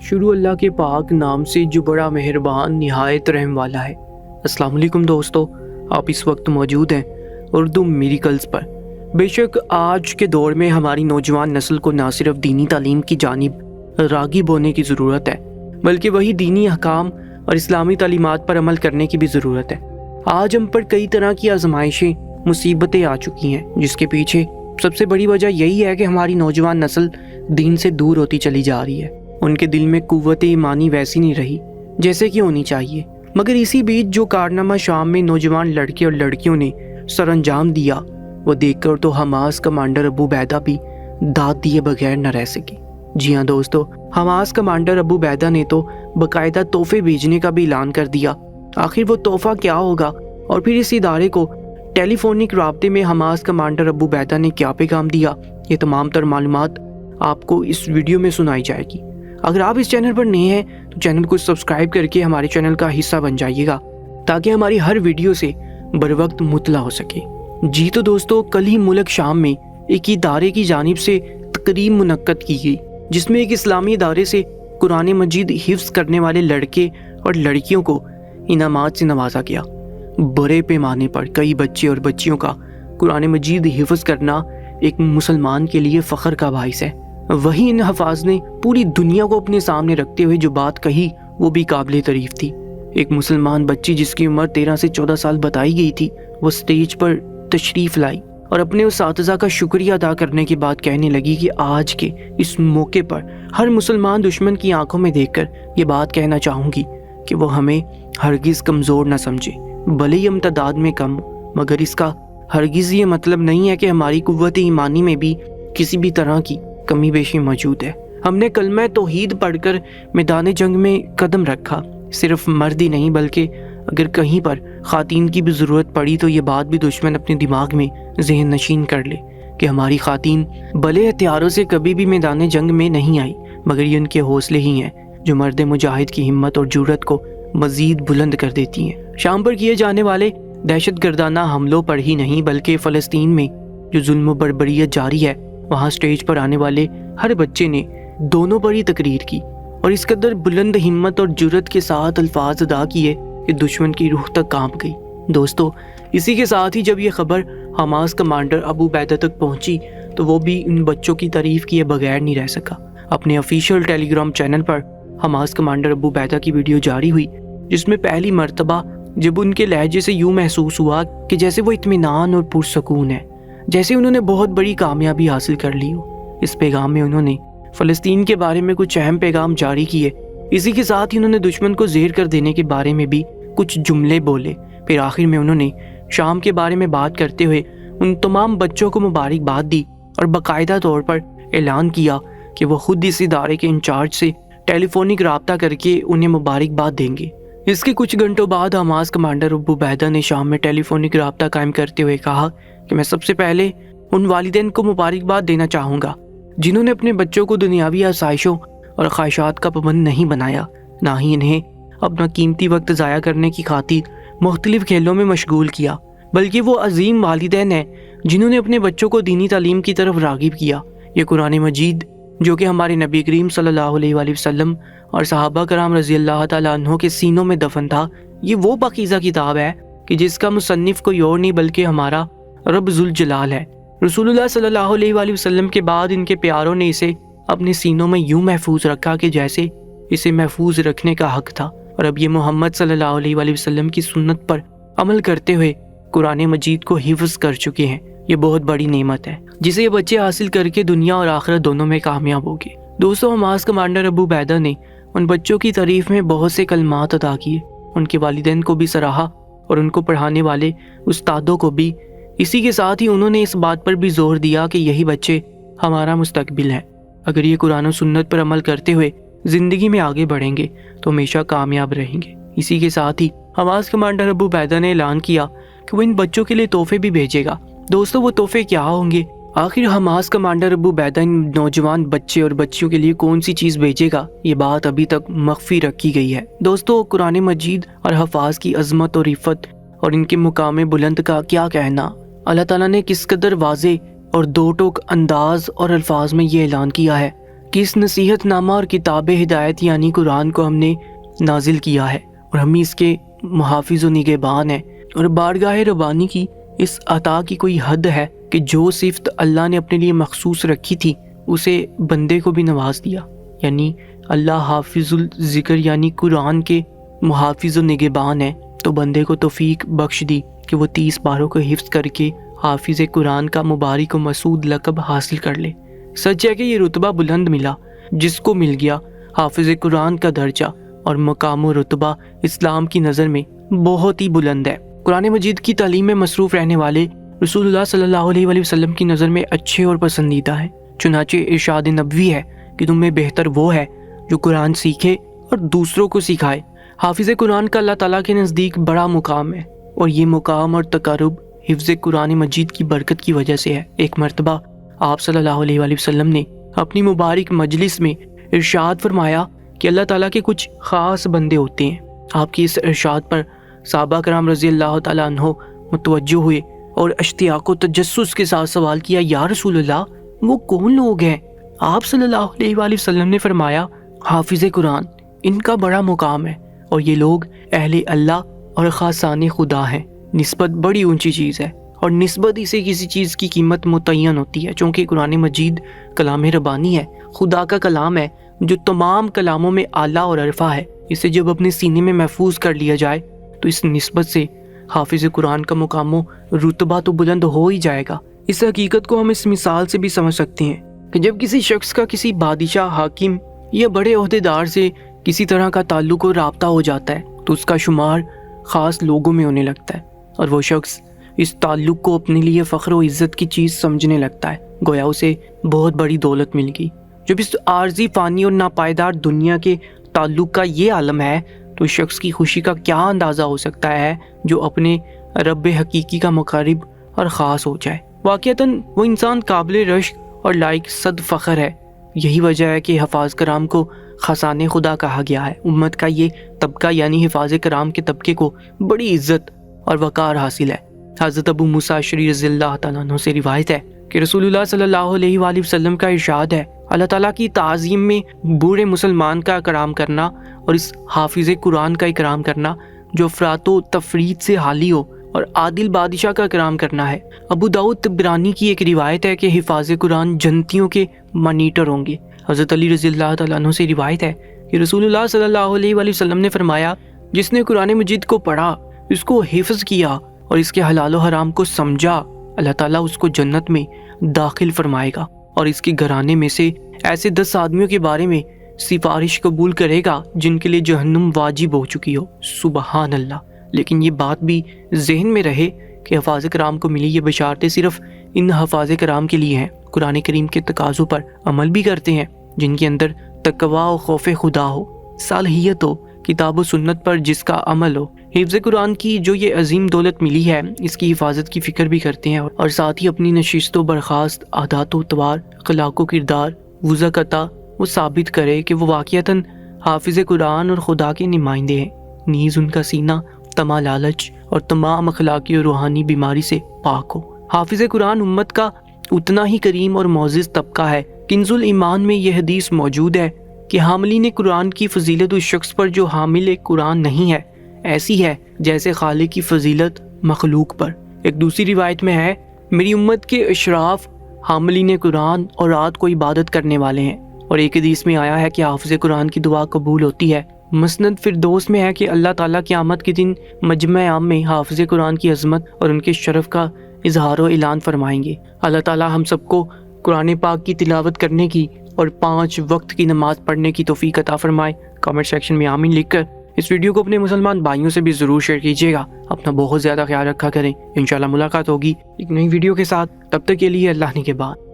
شروع اللہ کے پاک نام سے جو بڑا مہربان نہایت رحم والا ہے۔ السلام علیکم دوستو، آپ اس وقت موجود ہیں اردو میریکلز پر۔ بے شک آج کے دور میں ہماری نوجوان نسل کو نہ صرف دینی تعلیم کی جانب راغب ہونے کی ضرورت ہے، بلکہ وہی دینی احکام اور اسلامی تعلیمات پر عمل کرنے کی بھی ضرورت ہے۔ آج ہم پر کئی طرح کی آزمائشیں، مصیبتیں آ چکی ہیں، جس کے پیچھے سب سے بڑی وجہ یہی ہے کہ ہماری نوجوان نسل دین سے دور ہوتی چلی جا رہی ہے۔ ان کے دل میں قوت ایمانی ویسی نہیں رہی جیسے کہ ہونی چاہیے۔ مگر اسی بیچ جو کارنامہ شام میں نوجوان لڑکے اور لڑکیوں نے سر انجام دیا، وہ دیکھ کر تو حماس کمانڈر ابو عبیدہ بھی داد دیے بغیر نہ رہ سکے۔ جی ہاں دوستو، حماس کمانڈر ابو عبیدہ نے تو باقاعدہ تحفے بھیجنے کا بھی اعلان کر دیا۔ آخر وہ تحفہ کیا ہوگا، اور پھر اس ادارے کو ٹیلی فونک رابطے میں حماس کمانڈر ابو عبیدہ نے کیا پیغام دیا، یہ تمام تر معلومات آپ کو اس ویڈیو میں سنائی جائے گی۔ اگر آپ اس چینل پر نئے ہیں تو چینل کو سبسکرائب کر کے ہمارے چینل کا حصہ بن جائیے گا، تاکہ ہماری ہر ویڈیو سے بر وقت مطلع ہو سکے۔ جی تو دوستو، کل ہی ملک شام میں ایک ادارے کی جانب سے تقریب منعقد کی گئی، جس میں ایک اسلامی ادارے سے قرآن مجید حفظ کرنے والے لڑکے اور لڑکیوں کو انعامات سے نوازا گیا۔ بڑے پیمانے پر کئی بچے اور بچیوں کا قرآن مجید حفظ کرنا ایک مسلمان کے لیے فخر کا باعث ہے۔ وہی ان حفاظ نے پوری دنیا کو اپنے سامنے رکھتے ہوئے جو بات کہی وہ بھی قابل تعریف تھی۔ ایک مسلمان بچی جس کی عمر 13 سے 14 سال بتائی گئی تھی، وہ سٹیج پر تشریف لائی اور اپنے اساتذہ کا شکریہ ادا کرنے کے بعد کہنے لگی کہ آج کے اس موقع پر ہر مسلمان دشمن کی آنکھوں میں دیکھ کر یہ بات کہنا چاہوں گی کہ وہ ہمیں ہرگز کمزور نہ سمجھے، بھلے ہی ہم تعداد میں کم، مگر اس کا ہرگز یہ مطلب نہیں ہے کہ ہماری قوت ایمانی میں بھی کسی بھی طرح کی کمی بیشی موجود ہے۔ ہم نے کلمہ توحید پڑھ کر میدان جنگ میں قدم رکھا۔ صرف مرد ہی نہیں، بلکہ اگر کہیں پر خواتین کی بھی ضرورت پڑی تو یہ بات بھی دشمن اپنے دماغ میں ذہن نشین کر لے کہ ہماری خواتین بھلے ہتھیاروں سے کبھی بھی میدان جنگ میں نہیں آئی، مگر یہ ان کے حوصلے ہی ہیں جو مرد مجاہد کی ہمت اور جرأت کو مزید بلند کر دیتی ہیں۔ شام پر کیے جانے والے دہشت گردانہ حملوں پر ہی نہیں، بلکہ فلسطین میں جو ظلم و بربریت جاری ہے، وہاں سٹیج پر آنے والے ہر بچے نے دونوں پر ہی تقریر کی اور اس قدر بلند ہمت اور جرأت کے ساتھ الفاظ ادا کیے کہ دشمن کی روح تک کانپ گئی۔ دوستو، اسی کے ساتھ ہی جب یہ خبر حماس کمانڈر ابو عبیدہ تک پہنچی تو وہ بھی ان بچوں کی تعریف کیے بغیر نہیں رہ سکا۔ اپنے آفیشیل ٹیلی گرام چینل پر حماس کمانڈر ابو عبیدہ کی ویڈیو جاری ہوئی، جس میں پہلی مرتبہ جب ان کے لہجے سے یوں محسوس ہوا کہ جیسے وہ اطمینان اور پرسکون ہے، جیسے انہوں نے بہت بڑی کامیابی حاصل کر لی ہو۔ اس پیغام میں انہوں نے فلسطین کے بارے میں کچھ اہم پیغام جاری کیے، اسی کے ساتھ ہی انہوں نے دشمن کو زیر کر دینے کے بارے میں بھی کچھ جملے بولے۔ پھر آخر میں انہوں نے شام کے بارے میں بات کرتے ہوئے ان تمام بچوں کو مبارکباد دی اور باقاعدہ طور پر اعلان کیا کہ وہ خود اس ادارے کے انچارج سے ٹیلی فونک رابطہ کر کے انہیں مبارکباد دیں گے۔ اس کے کچھ گھنٹوں بعد حماس کمانڈر ابو عبیدہ نے شام میں ٹیلی فونک رابطہ قائم کرتے ہوئے کہا کہ میں سب سے پہلے ان والدین کو مبارکباد دینا چاہوں گا جنہوں نے اپنے بچوں کو دنیاوی آسائشوں اور خواہشات کا پابند نہیں بنایا، نہ ہی انہیں اپنا قیمتی وقت ضائع کرنے کی خاطر مختلف کھیلوں میں مشغول کیا، بلکہ وہ عظیم والدین ہیں جنہوں نے اپنے بچوں کو دینی تعلیم کی طرف راغب کیا۔ یہ قرآن مجید جو کہ ہمارے نبی کریم صلی اللہ علیہ وآلہ وسلم اور صحابہ کرام رضی اللہ تعالیٰ عنہ کے سینوں میں دفن تھا، یہ وہ پاکیزہ کتاب ہے کہ جس کا مصنف کوئی اور نہیں بلکہ ہمارا رب ذوالجلال ہے۔ رسول اللہ صلی اللہ علیہ وآلہ وسلم کے بعد ان کے پیاروں نے اسے اپنے سینوں میں یوں محفوظ رکھا کہ جیسے اسے محفوظ رکھنے کا حق تھا، اور اب یہ محمد صلی اللہ علیہ وآلہ وسلم کی سنت پر عمل کرتے ہوئے قرآن مجید کو حفظ کر چکے ہیں۔ یہ بہت بڑی نعمت ہے جسے یہ بچے حاصل کر کے دنیا اور آخرت دونوں میں کامیاب ہوگے۔ دوستو، حماس کمانڈر ابو عبیدہ نے ان بچوں کی تعریف میں بہت سے کلمات ادا کیے، ان کے والدین کو بھی سراہا اور ان کو پڑھانے والے استادوں کو بھی۔ اسی کے ساتھ ہی انہوں نے اس بات پر بھی زور دیا کہ یہی بچے ہمارا مستقبل ہے، اگر یہ قرآن و سنت پر عمل کرتے ہوئے زندگی میں آگے بڑھیں گے تو ہمیشہ کامیاب رہیں گے۔ اسی کے ساتھ ہی حماس کمانڈر ابو عبیدہ نے اعلان کیا کہ وہ ان بچوں کے لیے تحفے بھی بھیجے گا۔ دوستو، وہ تحفے کیا ہوں گے؟ آخر حماس کمانڈر ابو عبیدہ ان نوجوان بچے اور بچیوں کے لیے کون سی چیز بھیجے گا، یہ بات ابھی تک مخفی رکھی گئی ہے۔ دوستو، قرآن مجید اور حفاظ کی عظمت اور عفت اور ان کے مقام بلند کا کیا کہنا، اللہ تعالیٰ نے کس قدر واضح اور دو ٹوک انداز اور الفاظ میں یہ اعلان کیا ہے کہ اس نصیحت نامہ اور کتاب ہدایت یعنی قرآن کو ہم نے نازل کیا ہے اور ہم اس کے محافظ و نگہبان ہیں، اور بارگاہ ربانی کی اس عطا کی کوئی حد ہے کہ جو صفت اللہ نے اپنے لیے مخصوص رکھی تھی اسے بندے کو بھی نواز دیا، یعنی اللہ حافظ الذکر یعنی قرآن کے محافظ و نگہبان ہیں، تو بندے کو توفیق بخش دی کہ وہ 30 پاروں کو حفظ کر کے حافظ قرآن کا مبارک و مسعود لقب حاصل کر لے۔ سچ ہے کہ یہ رتبہ بلند ملا جس کو مل گیا حافظ قرآن کا درجہ اور مقام و رتبہ اسلام کی نظر میں بہت ہی بلند ہے۔ قرآن مجید کی تعلیم میں مصروف رہنے والے رسول اللہ صلی اللہ علیہ وآلہ وسلم کی نظر میں اچھے اور پسندیدہ ہیں، چنانچہ ارشاد نبوی ہے کہ تم میں بہتر وہ ہے جو قرآن سیکھے اور دوسروں کو سکھائے۔ حافظ قرآن کا اللہ تعالیٰ کے نزدیک بڑا مقام ہے، اور یہ مقام اور تقرب حفظ قرآن مجید کی برکت کی وجہ سے ہے۔ ایک مرتبہ آپ صلی اللہ علیہ وآلہ وسلم نے اپنی مبارک مجلس میں ارشاد فرمایا کہ اللہ تعالیٰ کے کچھ خاص بندے ہوتے ہیں۔ آپ کی اس ارشاد پر صحابہ کرام رضی اللہ تعالیٰ عنہ متوجہ ہوئے اور اشتیاق و تجسس کے ساتھ سوال کیا، یا رسول اللہ وہ کون لوگ ہیں؟ آپ صلی اللہ علیہ وآلہ وسلم نے فرمایا، حافظ قرآن، ان کا بڑا مقام ہے، اور یہ لوگ اہل اللہ اور خاصان خدا ہیں۔ نسبت بڑی اونچی چیز ہے، اور نسبت ہی سے کسی چیز کی قیمت متعین ہوتی ہے، چونکہ قرآن مجید کلام ربانی ہے، خدا کا کلام ہے جو تمام کلاموں میں اعلیٰ اور عرفہ ہے۔ اسے جب اپنے سینے میں محفوظ کر لیا جائے تو اس نسبت سے حافظ قرآن کا مقام و رتبہ تو بلند ہو ہی جائے گا۔ اس حقیقت کو ہم اس مثال سے بھی سمجھ سکتے ہیں کہ جب کسی شخص کا کسی بادشاہ، حاکم یا بڑے عہدیدار سے کسی طرح کا تعلق و رابطہ ہو جاتا ہے تو اس کا شمار خاص لوگوں میں ہونے لگتا ہے، اور وہ شخص اس تعلق کو اپنے لیے فخر و عزت کی چیز سمجھنے لگتا ہے، گویا اسے بہت بڑی دولت مل گئی۔ جب اس عارضی، فانی اور ناپائیدار دنیا کے تعلق کا یہ عالم ہے تو اس شخص کی خوشی کا کیا اندازہ ہو سکتا ہے جو اپنے رب حقیقی کا مقرب اور خاص ہو جائے۔ واقعتاً وہ انسان قابل رشک اور لائق صد فخر ہے۔ یہی وجہ ہے کہ حفاظ کرام کو خزانے خدا کہا گیا ہے۔ امت کا یہ طبقہ یعنی حفاظ کرام کے طبقے کو بڑی عزت اور وقار حاصل ہے۔ حضرت ابو موسیٰ اشعری رضی اللہ تعالیٰ عنہ سے روایت ہے کہ رسول اللہ صلی اللہ علیہ وآلہ وسلم کا ارشاد ہے، اللہ تعالیٰ کی تعظیم میں بوڑھے مسلمان کا اکرام کرنا اور اس حافظ قرآن کا اکرام کرنا جو افراط و تفریط سے حالی ہو، اور عادل بادشاہ کا اکرام کرنا ہے۔ ابو داؤد طبرانی کی ایک روایت ہے کہ حفاظ قرآن جنتیوں کے مانیٹر ہوں گے۔ حضرت علی رضی اللہ تعالیٰ عنہ سے روایت ہے کہ رسول اللہ صلی اللہ علیہ وآلہ وسلم نے فرمایا، جس نے قرآن مجید کو پڑھا، اس کو حفظ کیا اور اس کے حلال و حرام کو سمجھا، اللہ تعالیٰ اس کو جنت میں داخل فرمائے گا، اور اس کے گھرانے میں سے ایسے 10 آدمیوں کے بارے میں سفارش قبول کرے گا جن کے لیے جہنم واجب ہو چکی ہو۔ سبحان اللہ۔ لیکن یہ بات بھی ذہن میں رہے کہ حفاظ کرام کو ملی یہ بشارتیں صرف ان حفاظ کرام کے لیے ہیں، قرآن کریم کے تقاضوں پر عمل بھی کرتے ہیں جن کے اندر تقویٰ و خوف خدا ہو، صالحیت ہو، کتاب و سنت پر جس کا عمل ہو۔ حفظ قرآن کی جو یہ عظیم دولت ملی ہے، اس کی حفاظت کی فکر بھی کرتے ہیں، اور ساتھ ہی اپنی نشست و برخاست، عادات و اطوار، اخلاق و کردار، وضع قطع وہ ثابت کرے کہ وہ واقعتاً حافظ قرآن اور خدا کے نمائندے ہیں، نیز ان کا سینہ تمام لالچ اور تمام اخلاقی اور روحانی بیماری سے پاک ہو۔ حافظ قرآن امت کا اتنا ہی کریم اور معزز طبقہ ہے۔ کنز الایمان میں یہ حدیث موجود ہے کہ حاملین قرآن کی فضیلت اس شخص پر جو حامل قرآن نہیں ہے ایسی ہے جیسے خالق کی فضیلت مخلوق پر۔ ایک دوسری روایت میں ہے، میری امت کے اشراف حاملین قرآن اور رات کو عبادت کرنے والے ہیں، اور ایک حدیث میں آیا ہے کہ حافظ قرآن کی دعا قبول ہوتی ہے۔ مسند فردوس میں ہے کہ اللہ تعالیٰ قیامت کے دن مجمع عام میں حافظ قرآن کی عظمت اور ان کے شرف کا اظہار و اعلان فرمائیں گے۔ اللہ تعالیٰ ہم سب کو قرآن پاک کی تلاوت کرنے کی اور 5 وقت کی نماز پڑھنے کی توفیق عطا فرمائے۔ کامنٹ سیکشن میں آمین لکھ کر اس ویڈیو کو اپنے مسلمان بھائیوں سے بھی ضرور شیئر کیجیے گا۔ اپنا بہت زیادہ خیال رکھا کریں۔ انشاءاللہ ملاقات ہوگی ایک نئی ویڈیو کے ساتھ، تب تک کے لیے اللہ نگہبان۔